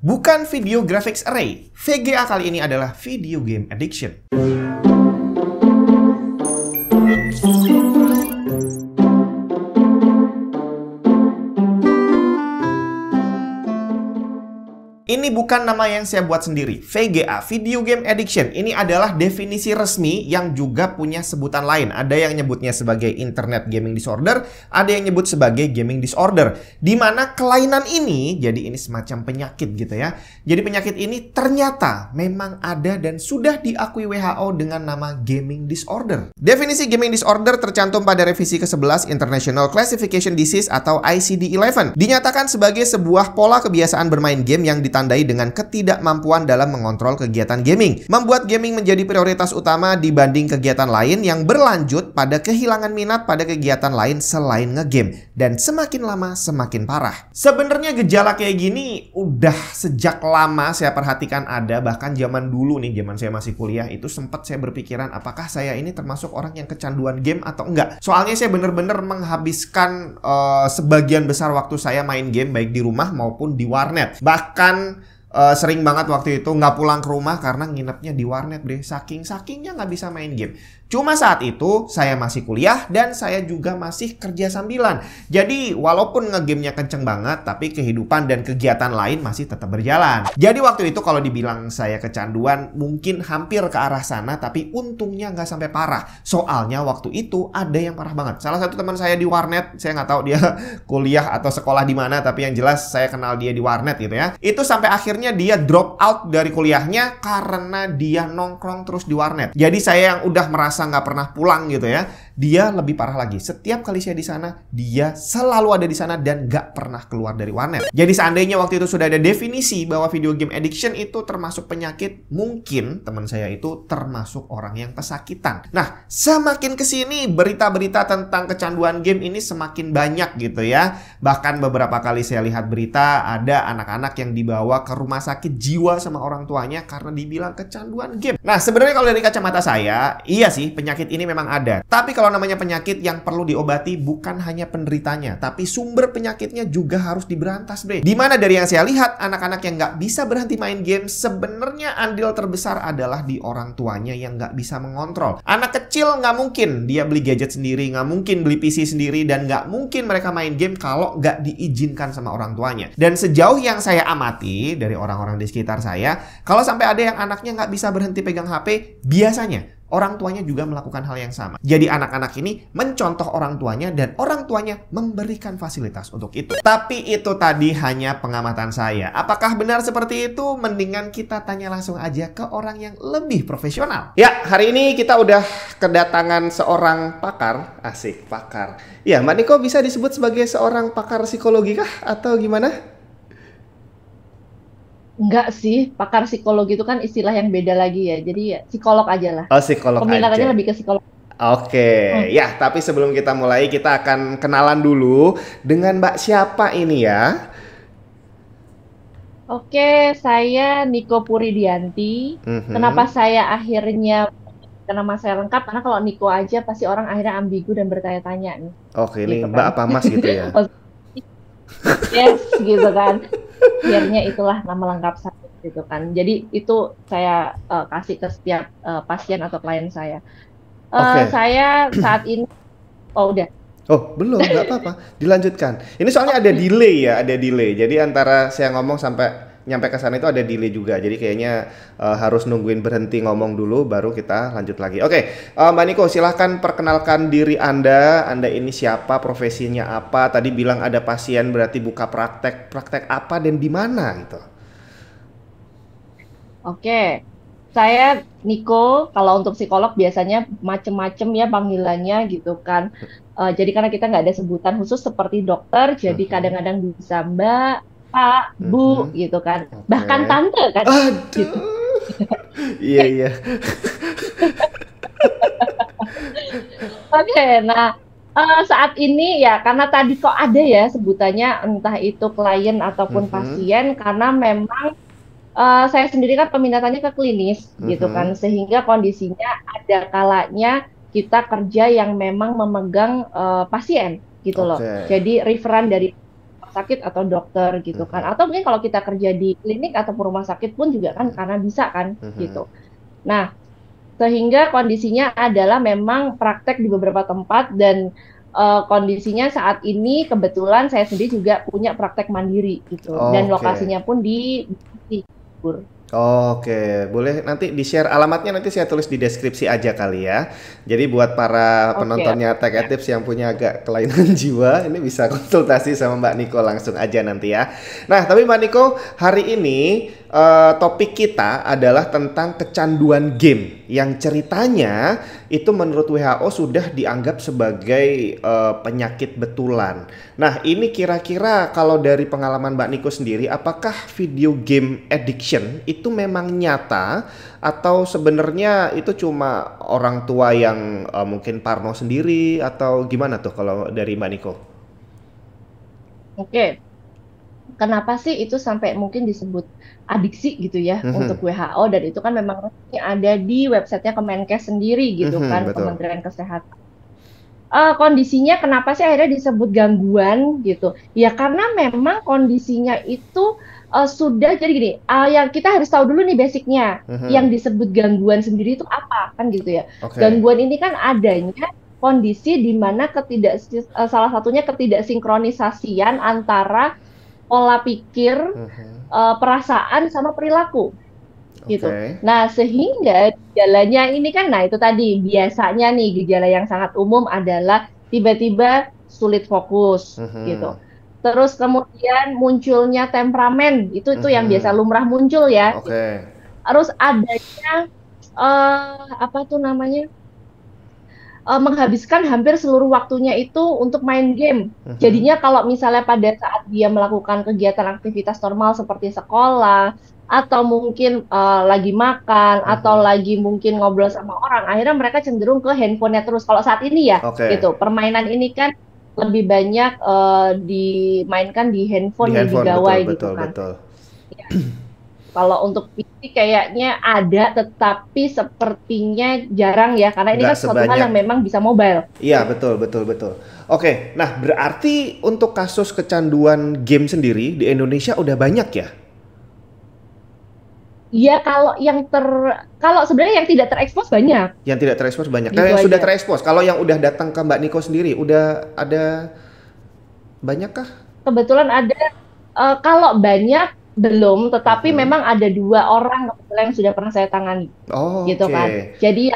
Bukan video graphics array. VGA kali ini adalah video game addiction. Ini bukan nama yang saya buat sendiri. VGA, Video Game Addiction. Ini adalah definisi resmi yang juga punya sebutan lain. Ada yang nyebutnya sebagai Internet Gaming Disorder, ada yang nyebut sebagai Gaming Disorder. Dimana kelainan ini, jadi ini semacam penyakit gitu ya. Jadi penyakit ini ternyata memang ada dan sudah diakui WHO dengan nama Gaming Disorder. Definisi Gaming Disorder tercantum pada revisi ke-11 International Classification Disease atau ICD-11. Dinyatakan sebagai sebuah pola kebiasaan bermain game yang ditandai dengan ketidakmampuan dalam mengontrol kegiatan gaming, membuat gaming menjadi prioritas utama dibanding kegiatan lain yang berlanjut pada kehilangan minat pada kegiatan lain selain ngegame, dan semakin lama semakin parah. Sebenarnya gejala kayak gini udah sejak lama saya perhatikan ada, bahkan zaman dulu nih, zaman saya masih kuliah itu sempat saya berpikiran apakah saya ini termasuk orang yang kecanduan game atau enggak. Soalnya saya bener-bener menghabiskan sebagian besar waktu saya main game baik di rumah maupun di warnet. Bahkan sering banget waktu itu nggak pulang ke rumah karena nginepnya di warnet deh. Saking-sakingnya nggak bisa main game. Cuma saat itu saya masih kuliah dan saya juga masih kerja sambilan. Jadi walaupun ngegamenya kenceng banget, tapi kehidupan dan kegiatan lain masih tetap berjalan. Jadi waktu itu kalau dibilang saya kecanduan, mungkin hampir ke arah sana, tapi untungnya nggak sampai parah. Soalnya waktu itu ada yang parah banget. Salah satu teman saya di warnet, saya nggak tahu dia kuliah atau sekolah di mana, tapi yang jelas saya kenal dia di warnet gitu ya. Itu sampai akhirnya dia drop out dari kuliahnya karena dia nongkrong terus di warnet. Jadi saya yang udah merasa nggak pernah pulang gitu ya, dia lebih parah lagi. Setiap kali saya di sana, dia selalu ada di sana dan nggak pernah keluar dari warnet. Jadi seandainya waktu itu sudah ada definisi bahwa video game addiction itu termasuk penyakit, mungkin teman saya itu termasuk orang yang pesakitan. Nah, semakin kesini berita-berita tentang kecanduan game ini semakin banyak gitu ya. Bahkan beberapa kali saya lihat berita ada anak-anak yang dibawa ke rumah sakit jiwa sama orang tuanya karena dibilang kecanduan game. Nah, sebenarnya kalau dari kacamata saya, iya sih, penyakit ini memang ada. Tapi kalau namanya penyakit yang perlu diobati bukan hanya penderitanya, tapi sumber penyakitnya juga harus diberantas, bre. Dimana dari yang saya lihat, anak-anak yang nggak bisa berhenti main game, sebenarnya andil terbesar adalah di orang tuanya yang nggak bisa mengontrol. Anak kecil nggak mungkin dia beli gadget sendiri, nggak mungkin beli PC sendiri, dan nggak mungkin mereka main game kalau nggak diizinkan sama orang tuanya. Dan sejauh yang saya amati dari orang-orang di sekitar saya, kalau sampai ada yang anaknya nggak bisa berhenti pegang HP, biasanya orang tuanya juga melakukan hal yang sama. Jadi anak-anak ini mencontoh orang tuanya dan orang tuanya memberikan fasilitas untuk itu. Tapi itu tadi hanya pengamatan saya. Apakah benar seperti itu? Mendingan kita tanya langsung aja ke orang yang lebih profesional. Ya, hari ini kita udah kedatangan seorang pakar. Asik, pakar. Ya, Mbak Niko bisa disebut sebagai seorang pakar psikologi kah? Atau gimana? Enggak sih, pakar psikologi itu kan istilah yang beda lagi ya. Jadi ya psikolog aja lah. Oh, psikolog Peminatannya aja. lebih ke psikolog. Oke, ya, tapi sebelum kita mulai, kita akan kenalan dulu dengan Mbak siapa ini ya? Oke, saya Niko Puridianti. Kenapa saya akhirnya nama saya lengkap? Karena kalau Niko aja pasti orang akhirnya ambigu dan bertanya-tanya nih. Oke, ini Gitu Mbak kan. apa Mas gitu ya? Yes, gitu kan. Akhirnya itulah nama lengkap saya gitu kan. Jadi itu saya kasih ke setiap pasien atau klien saya. Oke. Saya saat ini, oh udah. Oh, belum, nggak apa-apa. Dilanjutkan. Ini soalnya ada delay ya, ada delay. Jadi antara saya ngomong sampai nyampe ke sana itu ada delay juga. Jadi kayaknya harus nungguin berhenti ngomong dulu baru kita lanjut lagi. Oke, Mbak Niko, silahkan perkenalkan diri Anda. Anda ini siapa, profesinya apa? Tadi bilang ada pasien, berarti buka praktek. Praktek apa dan di mana gitu? Oke, saya Niko. Kalau untuk psikolog biasanya macem-macem ya panggilannya gitu kan. Jadi karena kita nggak ada sebutan khusus seperti dokter, jadi kadang-kadang bisa Mbak, Pak, Bu gitu kan. Bahkan Tante kan. Aduh. Gitu. Iya, iya. Oke, nah saat ini ya karena tadi kok ada ya sebutannya entah itu klien ataupun pasien, karena memang saya sendiri kan peminatannya ke klinis gitu kan, sehingga kondisinya ada kalanya kita kerja yang memang memegang pasien gitu loh. Jadi referan dari sakit atau dokter gitu kan. Atau mungkin kalau kita kerja di klinik ataupun rumah sakit pun juga kan karena bisa kan gitu. Nah, sehingga kondisinya adalah memang praktek di beberapa tempat dan kondisinya saat ini kebetulan saya sendiri juga punya praktek mandiri gitu dan lokasinya pun di Bogor. Oke, boleh nanti di-share alamatnya, nanti saya tulis di deskripsi aja kali ya. Jadi buat para penontonnya Tech Ed Tips yang punya agak kelainan jiwa, ini bisa konsultasi sama Mbak Niko langsung aja nanti ya. Nah, tapi Mbak Niko, hari ini topik kita adalah tentang kecanduan game yang ceritanya itu menurut WHO sudah dianggap sebagai penyakit betulan. Nah, ini kira-kira kalau dari pengalaman Mbak Niko sendiri, apakah video game addiction itu memang nyata atau sebenarnya itu cuma orang tua yang mungkin parno sendiri atau gimana tuh kalau dari Mbak Niko? Oke. Kenapa sih itu sampai mungkin disebut adiksi gitu ya untuk WHO, dan itu kan memang ada di websitenya Kemenkes sendiri gitu kan, betul. Kementerian Kesehatan. Kondisinya kenapa sih akhirnya disebut gangguan gitu? Ya karena memang kondisinya itu sudah jadi gini, yang kita harus tahu dulu nih basicnya, yang disebut gangguan sendiri itu apa kan gitu ya. Gangguan ini kan adanya kondisi di mana salah satunya ketidaksinkronisasian antara pola pikir, perasaan sama perilaku gitu. Nah, sehingga gejalanya ini kan, nah itu tadi biasanya nih gejala yang sangat umum adalah tiba-tiba sulit fokus gitu. Terus kemudian munculnya temperamen, itu yang biasa lumrah muncul ya. Terus adanya apa tuh namanya? Menghabiskan hampir seluruh waktunya itu untuk main game. Jadinya kalau misalnya pada saat dia melakukan kegiatan aktivitas normal seperti sekolah, atau mungkin lagi makan, atau lagi mungkin ngobrol sama orang, akhirnya mereka cenderung ke handphonenya terus. Kalau saat ini ya, gitu. Permainan ini kan lebih banyak dimainkan di handphone, di gawai gitu kan. Ya. Kalau untuk PC kayaknya ada, tetapi sepertinya jarang ya, karena ini kan suatu hal yang memang bisa mobile. Iya, betul. Oke, nah berarti untuk kasus kecanduan game sendiri di Indonesia udah banyak ya? Iya, kalau sebenarnya yang tidak terekspos banyak. Yang tidak terekspos banyak. Nah, yang sudah terekspos, kalau yang udah datang ke Mbak Niko sendiri, udah ada banyak kah? Kebetulan ada, kalau banyak belum, tetapi memang ada 2 orang yang sudah pernah saya tangani, gitu kan. Jadi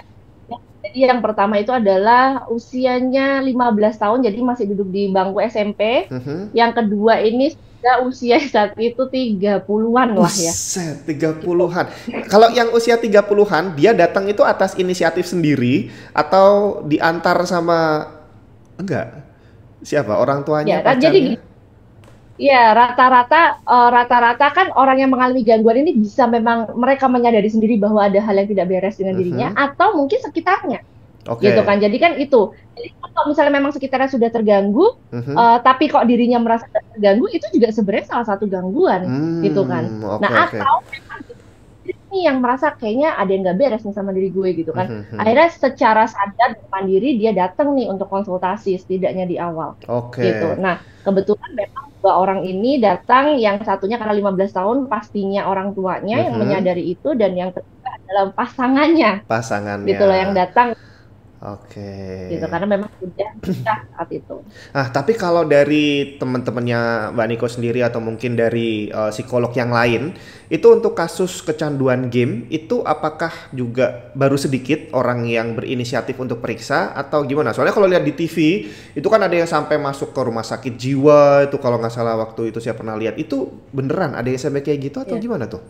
yang pertama itu adalah usianya 15 tahun, jadi masih duduk di bangku SMP. Yang kedua ini sudah usia saat itu 30-an lah ya. 30-an. Kalau yang usia 30-an, dia datang itu atas inisiatif sendiri atau diantar sama enggak? Siapa? Orang tuanya, pacarnya? Jadi ya, rata-rata kan orang yang mengalami gangguan ini bisa memang mereka menyadari sendiri bahwa ada hal yang tidak beres dengan dirinya, atau mungkin sekitarnya, gitu kan. Jadi kan itu. Jadi kalau misalnya memang sekitarnya sudah terganggu, tapi kok dirinya merasa terganggu, itu juga sebenarnya salah satu gangguan, gitu kan. Nah, atau memang ini yang merasa kayaknya ada yang nggak beres nih sama diri gue, gitu kan. Akhirnya secara sadar dan mandiri dia datang nih untuk konsultasi setidaknya di awal, gitu. Nah, kebetulan memang 2 orang ini datang, yang satunya karena 15 tahun pastinya orang tuanya yang menyadari itu, dan yang kedua adalah pasangannya. Gitu loh yang datang. Gitu, karena memang sudah saat itu. Nah, tapi kalau dari teman-temannya Mbak Niko sendiri atau mungkin dari psikolog yang lain, itu untuk kasus kecanduan game itu apakah juga baru sedikit orang yang berinisiatif untuk periksa atau gimana? Soalnya kalau lihat di TV itu kan ada yang sampai masuk ke rumah sakit jiwa, itu kalau nggak salah waktu itu saya pernah lihat. Itu beneran ada yang sampai kayak gitu atau gimana tuh?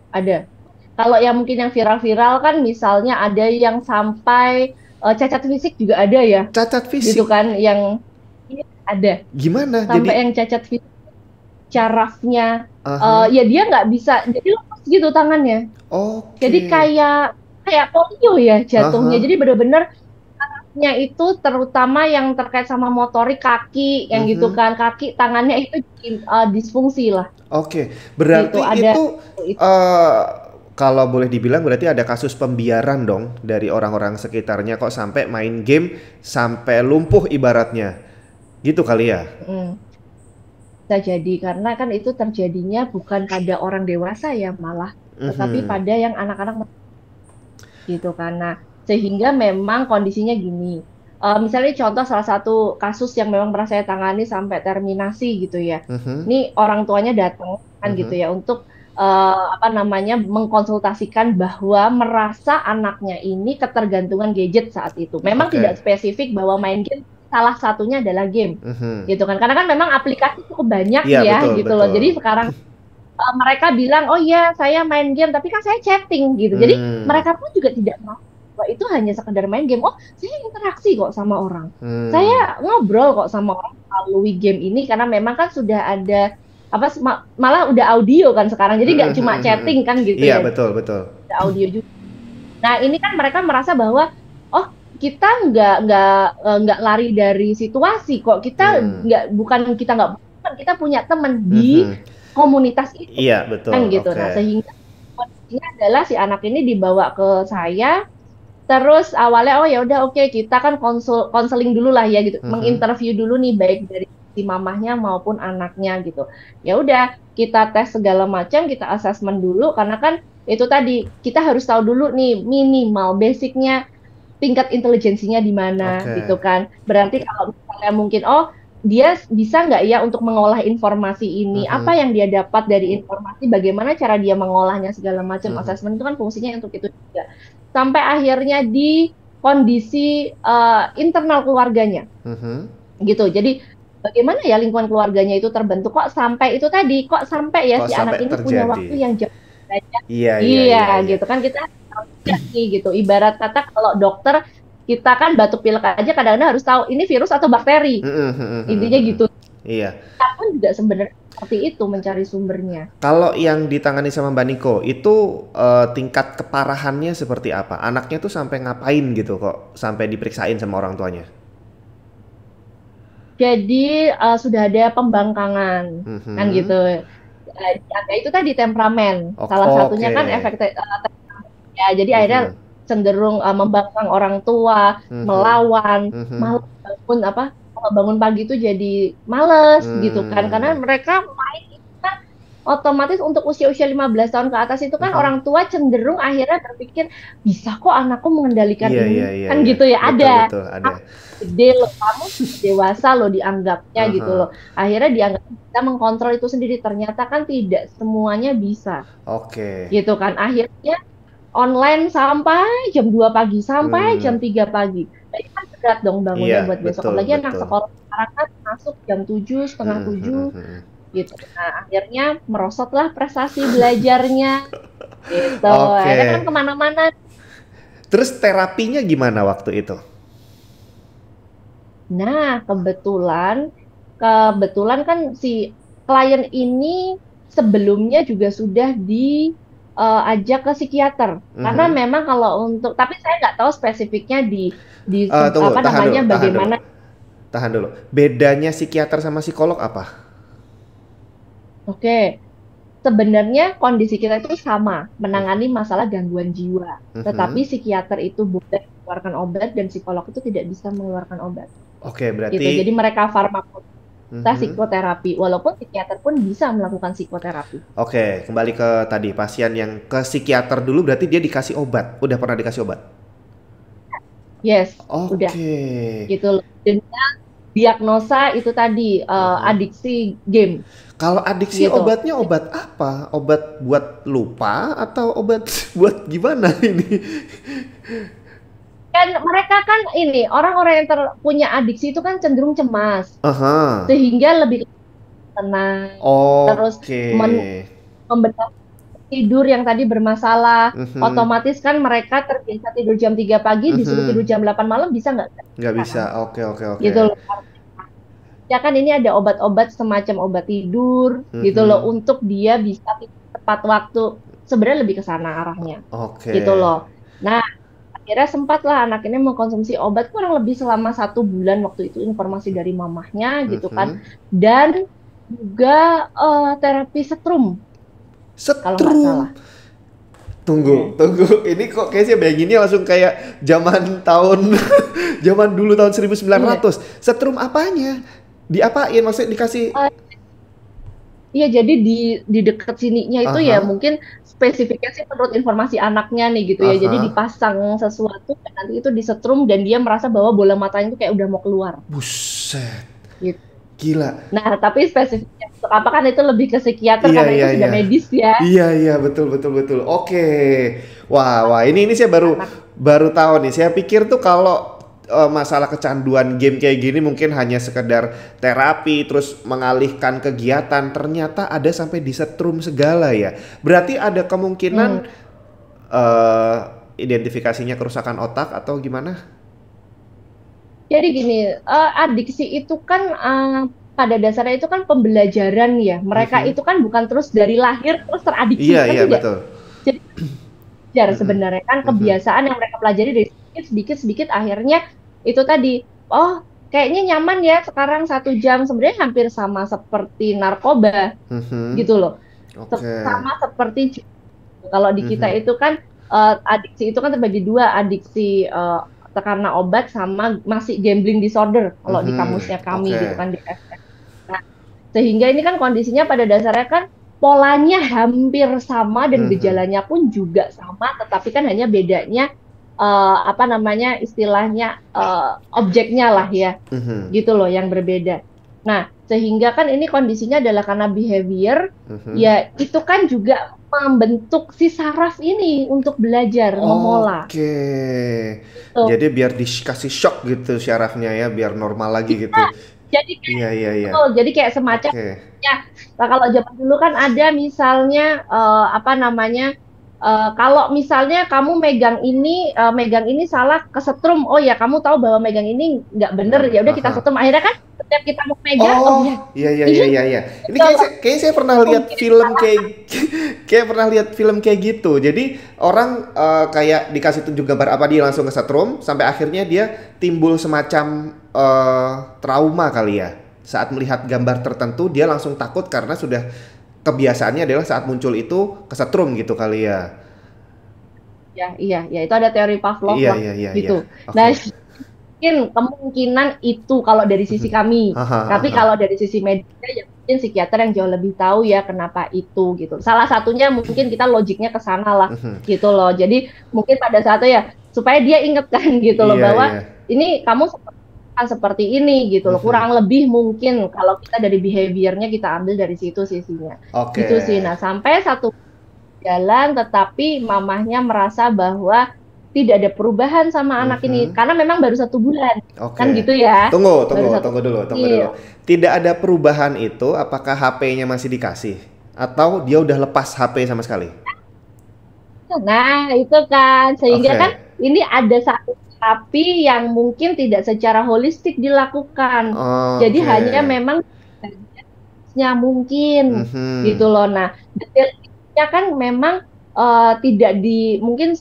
Ada. Kalau yang mungkin yang viral-viral kan misalnya ada yang sampai cacat fisik juga ada ya. Cacat fisik? Gitu kan, yang ada. Gimana? Sampai yang cacat fisik, syarafnya, ya dia nggak bisa, jadi lepas gitu tangannya. Jadi kayak polio ya jatuhnya. Jadi benar-benar syarafnya itu terutama yang terkait sama motorik kaki, yang gitu kan, kaki, tangannya itu disfungsi lah. Berarti gitu, itu kalau boleh dibilang berarti ada kasus pembiaran dong dari orang-orang sekitarnya, kok sampai main game sampai lumpuh ibaratnya, gitu kali ya? bisa jadi karena kan itu terjadinya bukan pada orang dewasa ya malah, tetapi Mhm. pada yang anak-anak gitu kan. Nah, sehingga memang kondisinya gini. Misalnya contoh salah satu kasus yang memang pernah saya tangani sampai terminasi gitu ya. Mhm. Ini orang tuanya datang kan gitu Mhm. ya untuk apa namanya mengkonsultasikan bahwa merasa anaknya ini ketergantungan gadget saat itu. Memang tidak Oke. spesifik bahwa main game salah satunya adalah game Mhm. gitu kan. Karena kan memang aplikasi cukup banyak Iya, ya betul gitu loh. betul. Jadi sekarang mereka bilang, oh iya saya main game, tapi kan saya chatting gitu. Jadi Hmm. mereka pun juga tidak mau bahwa itu hanya sekedar main game. Oh, saya interaksi kok sama orang. Hmm. Saya ngobrol kok sama orang melalui game ini karena memang kan sudah ada apa malah udah audio kan sekarang. Jadi Mhm nggak cuma mhm mhm. chatting kan gitu Iya, ya, betul betul. ada audio juga. Nah, ini kan mereka merasa bahwa oh kita nggak lari dari situasi kok. Kita Hmm. nggak bukan kita nggak kita punya teman di Mhm. komunitas itu Iya, betul. kan gitu. Oke. Nah, sehingga kondisinya adalah si anak ini dibawa ke saya, terus awalnya oh ya udah oke kita kan konseling dulu lah ya gitu, Mhm. menginterview dulu nih baik dari si mamahnya maupun anaknya gitu. Ya udah kita tes segala macam, kita asesmen dulu karena kan itu tadi kita harus tahu dulu nih minimal basicnya tingkat intelijensinya di mana gitu Oke. kan. Berarti kalau misalnya mungkin oh dia bisa nggak ya untuk mengolah informasi ini, apa Mhm. yang dia dapat dari informasi, bagaimana cara dia mengolahnya segala macam. Mhm. Asesmen itu kan fungsinya untuk itu juga. Sampai akhirnya di kondisi internal keluarganya Mhm. gitu. Jadi bagaimana ya lingkungan keluarganya itu terbentuk kok sampai itu tadi, kok sampai ya Kok si anak sampai ini punya terjadi? waktu yang jauh banyak. Iya iya Iya, iya iya. gitu kan kita tahu juga nih gitu. Ibarat kata kalau dokter kita kan batuk pilek aja kadang-kadang harus tahu ini virus atau bakteri. Mhm mhm mhm Intinya mhm. gitu. Iya. Kita pun juga sebenarnya seperti itu mencari sumbernya. Kalau yang ditangani sama Mbak Niko itu tingkat keparahannya seperti apa? Anaknya tuh sampai ngapain gitu kok sampai diperiksain sama orang tuanya? Jadi sudah ada pembangkangan kan gitu. Mhm. Ada itu tadi temperamen. Salah satunya Oke. kan efek ya, jadi akhirnya Mhm. cenderung membangkang orang tua, Mhm. melawan, Mhm. malah bangun apa kalau bangun pagi itu jadi males gitu kan karena Hmm. mereka main itu kan otomatis untuk usia-usia 15 tahun ke atas itu kan Mhm. orang tua cenderung akhirnya berpikir bisa kok anakku mengendalikan Iya iya ini iya kan iya. gitu ya Betul ada betul ada. kamu gede loh kamu sudah dewasa loh dianggapnya gitu Aha. loh akhirnya dianggap bisa mengkontrol itu sendiri ternyata kan tidak semuanya bisa Oke. gitu kan akhirnya online sampai jam 2 pagi, sampai Hmm. jam 3 pagi. Nah, itu kan berat dong Iya, bangunnya buat besok. betul Apalagi anak betul. sekolah sekarang kan masuk jam 7 setengah Mhm 7 mhm mhm. gitu. Nah, akhirnya merosotlah prestasi belajarnya gitu. Akhirnya kan Oke. kemana-mana. Terus terapinya gimana waktu itu? Nah, kebetulan kan si klien ini sebelumnya juga sudah diajak ke psikiater. Karena Mhm. memang kalau untuk, tapi saya nggak tahu spesifiknya di Tunggu, apa tahan dulu, namanya tahan dulu. bagaimana. Tahan dulu. Bedanya psikiater sama psikolog apa? Oke, sebenarnya kondisi kita itu sama, Mhm. menangani masalah gangguan jiwa. Tetapi Mhm. psikiater itu boleh mengeluarkan obat dan psikolog itu tidak bisa mengeluarkan obat. Oke, Gitu. Jadi berarti mereka farmakologi, kita mhm. psikoterapi, walaupun psikiater pun bisa melakukan psikoterapi. Oke, kembali ke tadi pasien yang ke psikiater dulu berarti dia dikasih obat. Udah pernah dikasih obat? Yes, udah Oke. gitu loh. Dengan diagnosa itu tadi Mhm. adiksi game Kalau adiksi gitu. obatnya obat apa? Obat buat lupa atau obat buat gimana ini? Kan mereka kan ini orang-orang yang punya adiksi itu kan cenderung cemas, Aha. sehingga lebih tenang, terus Oke. membedah tidur yang tadi bermasalah. Mhm. Otomatis kan mereka terbiasa tidur jam 3 pagi, disuruh tidur Mhm. jam 8 malam bisa nggak? Nggak Bisa bisa. kan? Oke oke oke. Gitu loh. Ya kan ini ada obat-obat semacam obat tidur gitu loh Mhm. untuk dia bisa tidur tepat waktu. Sebenarnya lebih ke sana arahnya Oke. gitu loh. Nah, akhirnya sempatlah anak ini mengkonsumsi obat kurang lebih selama 1 bulan waktu itu informasi dari mamahnya gitu kan. Mhm. Dan juga terapi setrum kalau nggak salah. Setrum. Tunggu, Yes. tunggu. Ini kok kayaknya bayanginnya langsung kayak zaman tahun zaman dulu tahun Iya. 1900. Setrum apanya? Diapain? Maksudnya dikasih Eh, Iya, jadi di dekat sininya itu ya Aha, mungkin spesifikasi menurut informasi anaknya nih gitu ya. Jadi aha. dipasang sesuatu dan nanti itu disetrum dan dia merasa bahwa bola matanya itu kayak udah mau keluar Buset. gitu. Gila. Nah, tapi spesifiknya untuk apa kan itu lebih ke psikiater Iya, karena iya, itu sudah iya. medis ya. Iya, iya, betul, betul, betul. Oke. Wah, wah, ini saya baru Anak baru tahu nih. Saya pikir tuh kalau masalah kecanduan game kayak gini mungkin hanya sekedar terapi terus mengalihkan kegiatan. Ternyata ada sampai disetrum segala ya. Berarti ada kemungkinan hmm, eh identifikasinya kerusakan otak atau gimana? jadi gini, adiksi itu kan pada dasarnya itu kan pembelajaran ya. Mereka Mhm. itu kan bukan terus dari lahir terus teradiksi Iya, kan iya, tidak. betul. Jadi belajar Mhm. sebenarnya kan Mhm. kebiasaan yang mereka pelajari dari sedikit sedikit sedikit akhirnya itu tadi, oh kayaknya nyaman ya sekarang 1 jam, sebenarnya hampir sama seperti narkoba Mhm. gitu loh. Oke. Sama seperti kalau di kita Mhm. itu kan adiksi itu kan terbagi dua, adiksi karena obat sama masih gambling disorder kalau di Mhm. kamusnya kami Oke. gitu kan di FF. Nah, sehingga ini kan kondisinya pada dasarnya kan polanya hampir sama dan Mhm. gejalanya pun juga sama, tetapi kan hanya bedanya apa namanya istilahnya objeknya lah ya, Mhm. gitu loh yang berbeda. Nah, sehingga kan ini kondisinya adalah karena behavior, Mhm. ya itu kan juga membentuk si saraf ini untuk belajar, memola. Oke. Tuh. Jadi biar dikasih shock gitu syarafnya ya, biar normal lagi gitu. Nah, jadi kayak Iya, iya, iya. betul, jadi kayak semacam Oke. ya. Nah, kalau zaman dulu kan ada misalnya apa namanya kalau misalnya kamu megang ini salah kesetrum, oh ya kamu tahu bahwa megang ini nggak bener, Bener. ya udah kita Aha. setrum. Akhirnya kan setiap kita mau megang, oh ya Oh, iya, iya, ini iya, iya, iya. Ini gitu loh. kayaknya saya pernah lihat Mungkin film kayak kayak pernah lihat film kayak gitu. Jadi orang kayak dikasih tunjuk gambar apa dia langsung kesetrum sampai akhirnya dia timbul semacam trauma kali ya. Saat melihat gambar tertentu dia langsung takut karena sudah kebiasaannya adalah saat muncul itu kesetrum gitu kali ya. ya, iya, ya itu ada teori Pavlov Iya, lah iya, iya, iya. gitu. Nah, Oke. mungkin kemungkinan itu kalau dari sisi kami. Haha, Tapi haha. kalau dari sisi medisnya ya mungkin psikiater yang jauh lebih tahu ya kenapa itu gitu. Salah satunya mungkin kita logiknya ke sana lah Mhm. gitu loh. Jadi mungkin pada saat itu ya supaya dia inget kan gitu loh Iya, bahwa iya. ini kamu seperti ini gitu loh. Mhm. Kurang lebih mungkin kalau kita dari behaviornya kita ambil dari situ sisinya. Oke. Gitu sih. Nah, sampai satu jalan, tetapi mamahnya merasa bahwa tidak ada perubahan sama anak ini Mhm. karena memang baru 1 bulan, kan Oke. gitu ya, Tunggu, baru tunggu, satu tunggu dulu, tunggu kecil. dulu. Tidak ada perubahan itu, apakah HP-nya masih dikasih? Atau dia udah lepas HP sama sekali? Nah, itu kan sehingga kan Oke. ini ada satu terapi yang mungkin tidak secara holistik dilakukan. Jadi Oke. hanya memang bagiannya mungkin gitu Mhm. loh. Nah, detailnya kan memang tidak mungkin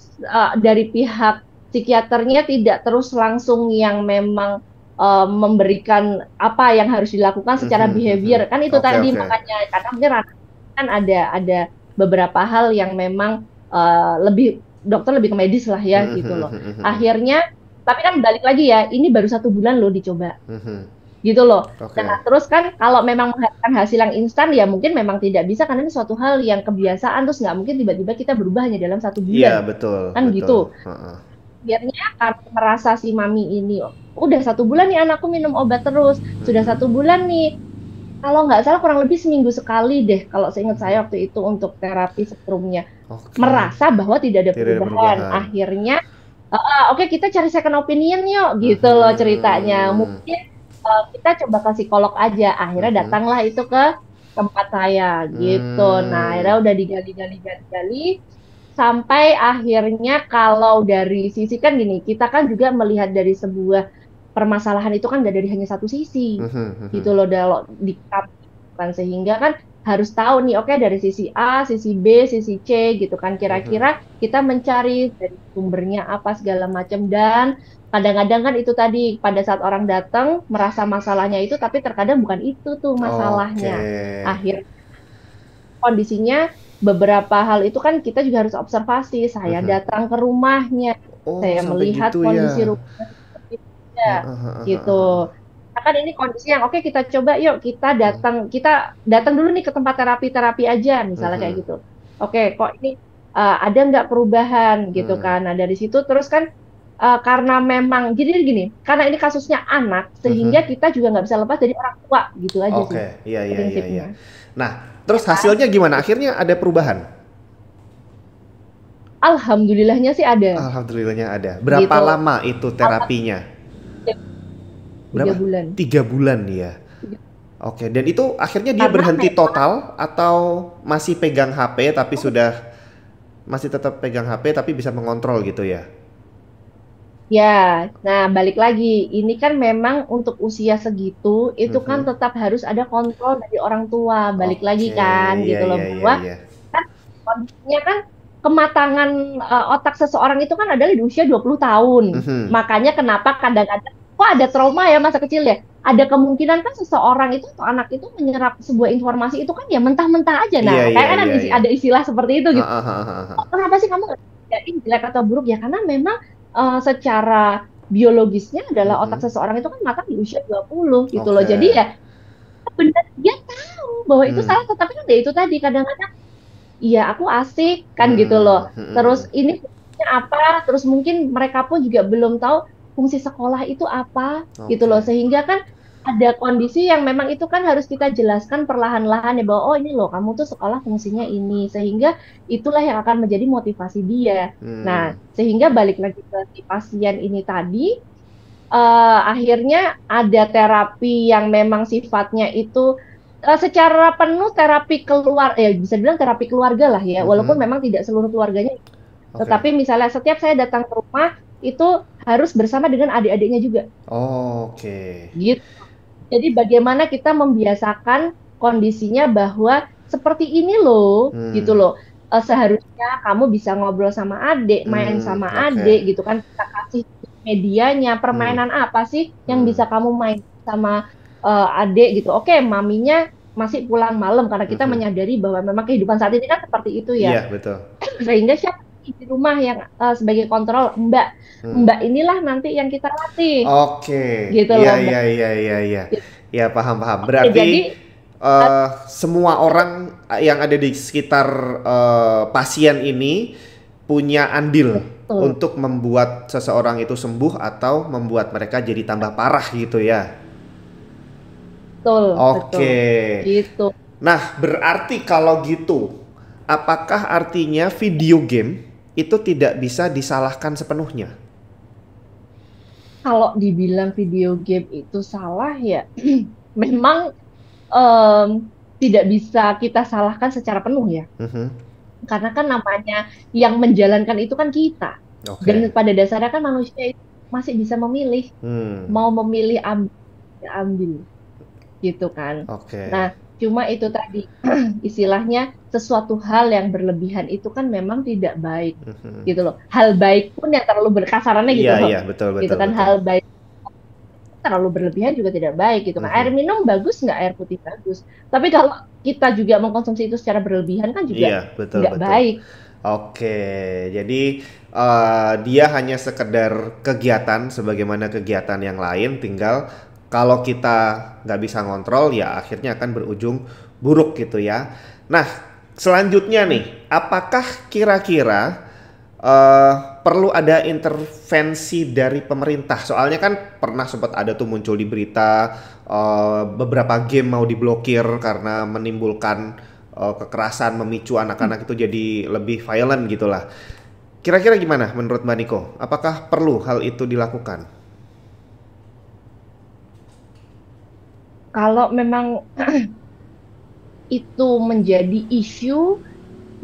dari pihak psikiaternya tidak terus langsung yang memang memberikan apa yang harus dilakukan secara Mhm, mhm. behavior kan itu Oke, tadi oke. makanya karena mungkin kan ada beberapa hal yang memang lebih dokter lebih ke medis lah ya Mhm, gitu loh. mhm, mhm, mhm. Akhirnya tapi kan balik lagi ya, ini baru 1 bulan loh dicoba Mhm. gitu loh. Oke. Nah, terus kan kalau memang mengharapkan hasil yang instan ya mungkin memang tidak bisa karena ini suatu hal yang kebiasaan terus nggak mungkin tiba-tiba kita berubah hanya dalam 1 bulan Iya, betul, kan betul. gitu. Heeh. Akhirnya karena merasa si mami ini "Oh, udah 1 bulan nih anakku minum obat terus, sudah Mhm. 1 bulan nih. Kalau nggak salah kurang lebih seminggu sekali deh kalau seingat Mhm. saya waktu itu untuk terapi setrumnya Oke. merasa bahwa tidak ada Tidak ada perubahan. perubahan. Akhirnya, oke kita cari second opinion yuk, gitu loh ceritanya. Mhm. Mungkin kita coba ke psikolog aja. Akhirnya Mhm. datanglah itu ke tempat saya, gitu. Nah, akhirnya Hmm. udah digali-gali sampai akhirnya kalau dari sisi kan gini, kita kan juga melihat dari sebuah permasalahan itu kan nggak dari hanya satu sisi, Mhm, gitu mhm. loh. Kalau di kan sehingga kan harus tahu nih, oke dari sisi A, sisi B, sisi C gitu kan. Mhm. Kira-kira kita mencari dari sumbernya apa segala macam dan kadang-kadang kan itu tadi pada saat orang datang merasa masalahnya itu, tapi terkadang bukan itu tuh Oke. masalahnya. Akhir kondisinya beberapa hal itu kan kita juga harus observasi. Saya Mhm. datang ke rumahnya, Oh, saya sampai melihat gitu kondisi ya? rumahnya seperti itu ya, Heeh, heeh, gitu. heeh, heeh. Kan ini kondisi yang oke, kita coba yuk, kita datang dulu nih ke tempat terapi aja misalnya kayak Mhm. gitu. Oke, kok ini ada nggak perubahan gitu Hmm. kan. Nah, dari situ terus kan karena memang gini, karena ini kasusnya anak, sehingga Mhm. kita juga nggak bisa lepas dari orang tua gitu aja sih Oke, iya, iya, iya, iya. prinsipnya. Nah, Ya terus kan? hasilnya gimana? Akhirnya ada perubahan? Alhamdulillahnya sih ada Alhamdulillahnya ada. Berapa gitu. lama itu terapinya? Tiga Berapa? bulan. 3 bulan ya. Oke, dan itu akhirnya dia Karena berhenti memang total atau masih pegang HP tapi sudah masih tetap pegang HP tapi bisa mengontrol gitu ya? ya, nah balik lagi, ini kan memang untuk usia segitu, itu kan Mhm. tetap harus ada kontrol dari orang tua. Balik lagi Oke, kan, iya, gitu loh, iya, iya, bahwa iya. kan kondisinya kan kematangan otak seseorang itu kan adalah di usia 20 tahun. Mhm. Makanya kenapa kadang-kadang, kok ada trauma ya masa kecil ya? Ada kemungkinan kan seseorang itu atau anak itu menyerap sebuah informasi itu kan ya mentah-mentah aja. Iya, Nah, iya, kayak kan iya, iya. ada istilah seperti itu gitu. Heeh, heeh, heeh, heeh. "Oh, kenapa sih kamu nggak bedain jelek atau buruk ya?" Karena memang secara biologisnya adalah otak Mhm. seseorang itu kan matang di usia 20 gitu loh. Jadi Oke. ya benar dia tahu bahwa itu Hmm. salah, tetapi kan ya itu tadi kadang-kadang iya aku asik kan gitu Hmm. loh. Terus Hmm. ini fungsinya apa? Terus mungkin mereka pun juga belum tahu fungsi sekolah itu apa gitu loh. Oke. Sehingga kan ada kondisi yang memang itu kan harus kita jelaskan perlahan-lahan ya bahwa oh ini loh kamu tuh sekolah fungsinya ini. Sehingga itulah yang akan menjadi motivasi dia. Nah, Hmm. sehingga balik lagi ke si pasien ini tadi akhirnya ada terapi yang memang sifatnya itu secara penuh terapi keluar ya bisa bilang terapi keluarga lah ya walaupun Mhm. memang tidak seluruh keluarganya Oke. tetapi misalnya setiap saya datang ke rumah itu harus bersama dengan adik-adiknya juga Oke. gitu. Jadi bagaimana kita membiasakan kondisinya bahwa seperti ini loh gitu Hmm. loh. Seharusnya kamu bisa ngobrol sama adik, main Hmm. sama Oke. adik gitu kan kita kasih medianya, Hmm. permainan apa sih yang Hmm. bisa kamu main sama adik gitu. Oke, maminya masih pulang malam karena kita Mhm. menyadari bahwa memang kehidupan saat ini kan seperti itu ya. Iya, betul. Sehingga siapa di rumah yang sebagai kontrol Mbak. Hmm. Mbak inilah nanti yang kita latih Oke. gitu Iya, loh Mbak. iya, iya, iya, iya. Ya, paham, paham. Ya, Berarti jadi semua orang yang ada di sekitar pasien ini punya andil betul. untuk membuat seseorang itu sembuh atau membuat mereka jadi tambah parah gitu ya. Betul, betul. Oke. Gitu. Nah, berarti kalau gitu, apakah artinya video game itu tidak bisa disalahkan sepenuhnya? Kalau dibilang video game itu salah ya, memang em, tidak bisa kita salahkan secara penuh ya. Mhm. Karena kan namanya yang menjalankan itu kan kita. Dan Oke. pada dasarnya kan manusia itu masih bisa memilih, Hmm. mau memilih ambil, ya ambil, gitu kan. Oke. Nah, cuma itu tadi istilahnya sesuatu hal yang berlebihan itu kan memang tidak baik, Mhm. gitu loh. Hal baik pun yang terlalu berkasarannya gitu Iya, loh. iya, betul, Gitu betul, kan betul. hal baik terlalu berlebihan juga tidak baik gitu kan. Air Mhm. minum bagus nggak? Air putih bagus. Tapi kalau kita juga mengkonsumsi itu secara berlebihan kan juga Iya, betul, nggak betul. baik. Oke, jadi dia hanya sekedar kegiatan sebagaimana kegiatan yang lain, tinggal kalau kita nggak bisa ngontrol ya akhirnya akan berujung buruk gitu ya. Nah, selanjutnya nih, apakah kira-kira perlu ada intervensi dari pemerintah? Soalnya kan pernah sempat ada tuh muncul di berita beberapa game mau diblokir karena menimbulkan kekerasan, memicu anak-anak itu jadi lebih violent gitulah. Kira-kira gimana menurut Mbak Niko? Apakah perlu hal itu dilakukan? Kalau memang itu menjadi isu,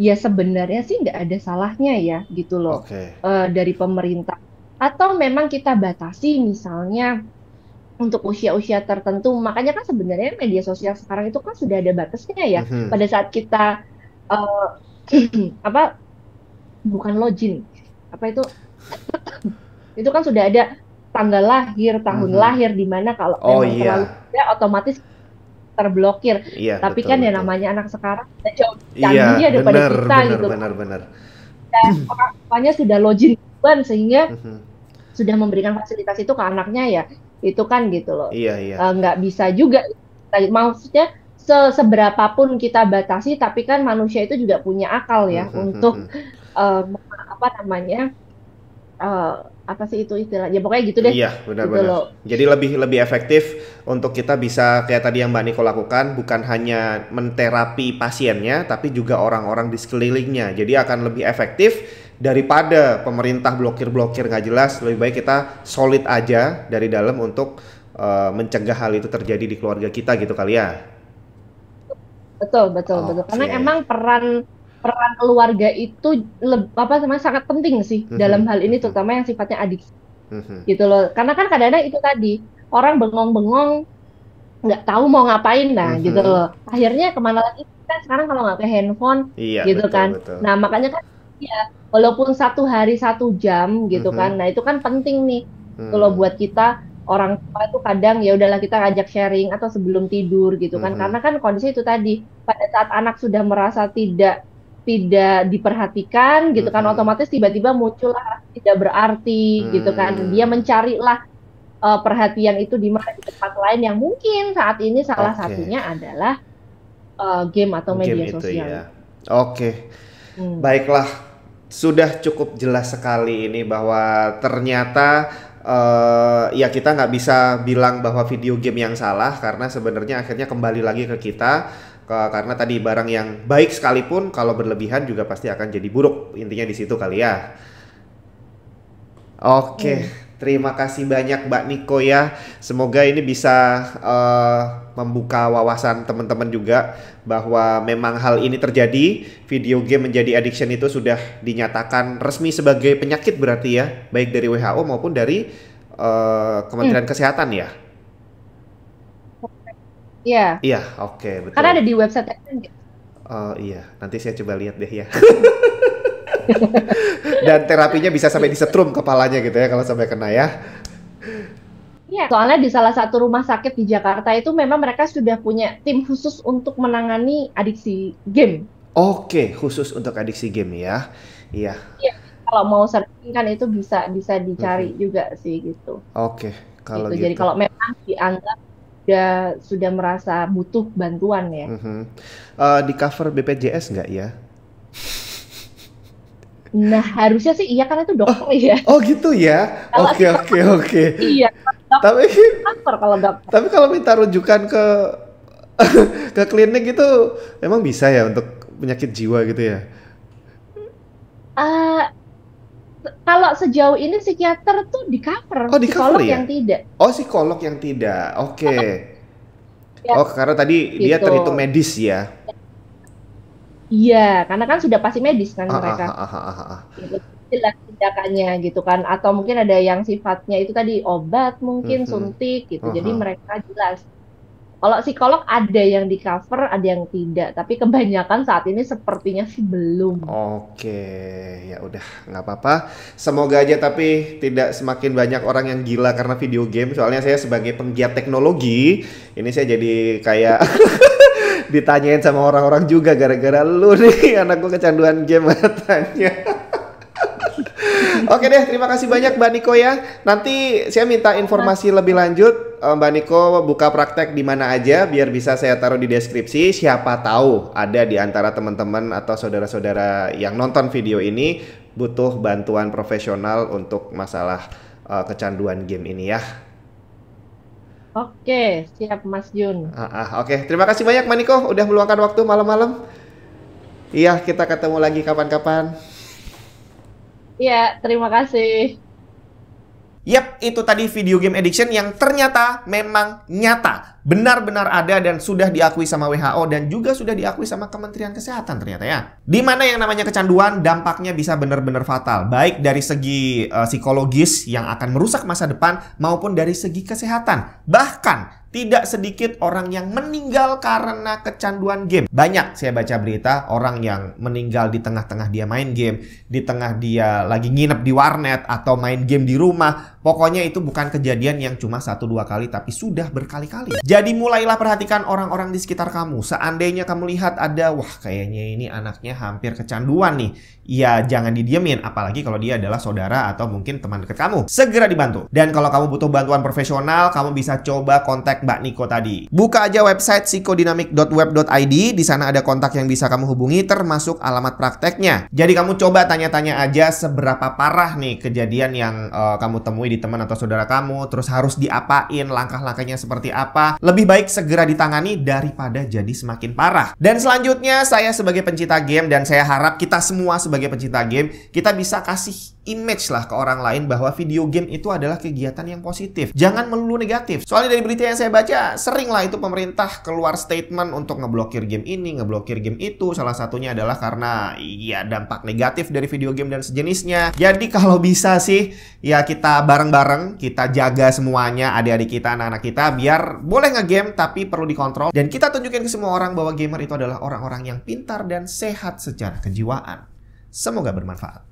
ya sebenarnya sih nggak ada salahnya ya gitu loh Oke. dari pemerintah. Atau memang kita batasi misalnya untuk usia-usia tertentu. Makanya kan sebenarnya media sosial sekarang itu kan sudah ada batasnya ya. Mhm. Pada saat kita eh, apa bukan login, apa itu kan sudah ada tanggal lahir, tahun Mhm. lahir di mana kalau Oh memang terlalu iya. muda otomatis terblokir. Iya, Tapi betul, kan ya betul. namanya anak sekarang udah jauh lebih Iya, canggih ya daripada benar, kita benar, gitu loh. benar, benar. Dan orang tuanya sudah login duluan sehingga Mhm. sudah memberikan fasilitas itu ke anaknya ya. itu kan gitu loh. Iya, iya. Nggak bisa juga. Maksudnya seberapapun kita batasi, tapi kan manusia itu juga punya akal ya untuk apa namanya, eh, apa sih itu istilahnya? Pokoknya gitu deh, Iya, gitu benar-benar. loh. Jadi lebih efektif untuk kita bisa kayak tadi yang Mbak Niko lakukan, bukan hanya menterapi pasiennya, tapi juga orang-orang di sekelilingnya. Jadi akan lebih efektif daripada pemerintah blokir-blokir nggak jelas. Lebih baik kita solid aja dari dalam untuk mencegah hal itu terjadi di keluarga kita gitu kali ya. Betul, betul, betul. Karena Oke. emang peran peran keluarga itu apa namanya sangat penting sih dalam hal ini, terutama yang sifatnya adiksi gitu loh. Karena kan kadang-kadang itu tadi orang bengong-bengong nggak tahu mau ngapain, nah gitu loh. Akhirnya kemana lagi kan sekarang kalau nggak ke handphone Iya, gitu betul, kan. betul. Nah makanya kan ya walaupun 1 hari 1 jam gitu kan, nah itu kan penting nih kalau buat kita orang tua itu kadang ya udahlah kita ngajak sharing atau sebelum tidur gitu kan, karena kan kondisi itu tadi pada saat anak sudah merasa tidak diperhatikan gitu kan, otomatis tiba-tiba muncullah rasa tidak berarti gitu kan, dia mencarilah perhatian itu di mana, di tempat lain yang mungkin saat ini salah Oke. satunya adalah game atau Game media itu sosial. ya. Oke. Hmm. Baiklah, sudah cukup jelas sekali ini bahwa ternyata ya kita nggak bisa bilang bahwa video game yang salah karena sebenarnya akhirnya kembali lagi ke kita karena tadi barang yang baik sekalipun kalau berlebihan juga pasti akan jadi buruk, intinya di situ kali ya. Oke, Hmm. terima kasih banyak Mbak Niko ya. Semoga ini bisa membuka wawasan teman-teman juga bahwa memang hal ini terjadi. Video game menjadi addiction itu sudah dinyatakan resmi sebagai penyakit berarti ya, baik dari WHO maupun dari Hmm. Kementerian Kesehatan ya. Ya, Iya, oke, karena betul. ada di website kan. Oh iya, nanti saya coba lihat deh ya. Dan terapinya bisa sampai disetrum kepalanya gitu ya kalau sampai kena ya. Iya, soalnya di salah satu rumah sakit di Jakarta itu memang mereka sudah punya tim khusus untuk menangani adiksi game. Oke, khusus untuk adiksi game ya. Iya. Iya, kalau mau searching kan itu bisa bisa dicari juga sih gitu. Oke, kalau Gitu. Jadi gitu. kalau memang dianggap sudah merasa butuh bantuan ya. Di cover BPJS nggak ya? Nah, harusnya sih iya kan itu dokter ya. Oh gitu ya. Kalau Oke, kita oke, oke. iya, dokter Tapi cover kalau dokter. tapi kalau minta rujukan ke ke klinik itu emang bisa ya untuk penyakit jiwa gitu ya? Ah, kalau sejauh ini psikiater tuh di cover, Oh di cover psikolog ya? yang tidak. Oh psikolog yang tidak. Oke. Ya, Oh karena tadi dia gitu. terhitung medis ya. Iya, karena kan sudah pasti medis kan Ah, ah, mereka. ah, ah, ah, ah. Gitu. Jelas tindakannya gitu kan. Atau mungkin ada yang sifatnya itu tadi obat mungkin suntik gitu. Ah, Jadi ah. mereka jelas. Kalau psikolog ada yang di cover, ada yang tidak. Tapi kebanyakan saat ini sepertinya sih belum. Oke, ya udah nggak apa-apa. Semoga aja tapi tidak semakin banyak orang yang gila karena video game. Soalnya saya sebagai penggiat teknologi, ini saya jadi kayak ditanyain sama orang-orang juga gara-gara lu nih anakku kecanduan game katanya. Oke deh, terima kasih banyak Mbak Niko ya. Nanti saya minta informasi lebih lanjut. Mbak Niko buka praktek di mana aja biar bisa saya taruh di deskripsi. Siapa tahu ada di antara teman-teman atau saudara-saudara yang nonton video ini butuh bantuan profesional untuk masalah kecanduan game ini ya. Oke, siap Mas Jun. Oke, terima kasih banyak Mbak Niko udah meluangkan waktu malam-malam. Iya, kita ketemu lagi kapan-kapan. Iya, terima kasih. Yap, itu tadi video game addiction yang ternyata memang nyata. Benar-benar ada dan sudah diakui sama WHO dan juga sudah diakui sama Kementerian Kesehatan ternyata ya. Di mana yang namanya kecanduan dampaknya bisa benar-benar fatal. Baik dari segi psikologis yang akan merusak masa depan maupun dari segi kesehatan. Bahkan tidak sedikit orang yang meninggal karena kecanduan game. Banyak saya baca berita orang yang meninggal di tengah-tengah dia main game, di tengah dia lagi nginep di warnet atau main game di rumah. Pokoknya itu bukan kejadian yang cuma 1-2 kali tapi sudah berkali-kali. Jadi mulailah perhatikan orang-orang di sekitar kamu. Seandainya kamu lihat ada, wah kayaknya ini anaknya hampir kecanduan nih. Ya jangan didiemin, apalagi kalau dia adalah saudara atau mungkin teman dekat kamu. Segera dibantu. Dan kalau kamu butuh bantuan profesional, kamu bisa coba kontak Mbak Niko tadi. Buka aja website psikodinamik.web.id. Di sana ada kontak yang bisa kamu hubungi, termasuk alamat prakteknya. Jadi kamu coba tanya-tanya aja seberapa parah nih kejadian yang kamu temui di teman atau saudara kamu. Terus harus diapain, langkah-langkahnya seperti apa. Lebih baik segera ditangani daripada jadi semakin parah. Dan selanjutnya, saya sebagai pencinta game dan saya harap kita semua sebagai pencinta game, kita bisa kasih image lah ke orang lain bahwa video game itu adalah kegiatan yang positif. Jangan melulu negatif. Soalnya dari berita yang saya baca, sering lah itu pemerintah keluar statement untuk ngeblokir game ini, ngeblokir game itu. Salah satunya adalah karena ya dampak negatif dari video game dan sejenisnya. Jadi kalau bisa sih, ya kita bareng-bareng, kita jaga semuanya, adik-adik kita, anak-anak kita, biar boleh ngegame tapi perlu dikontrol. Dan kita tunjukin ke semua orang bahwa gamer itu adalah orang-orang yang pintar dan sehat secara kejiwaan. Semoga bermanfaat.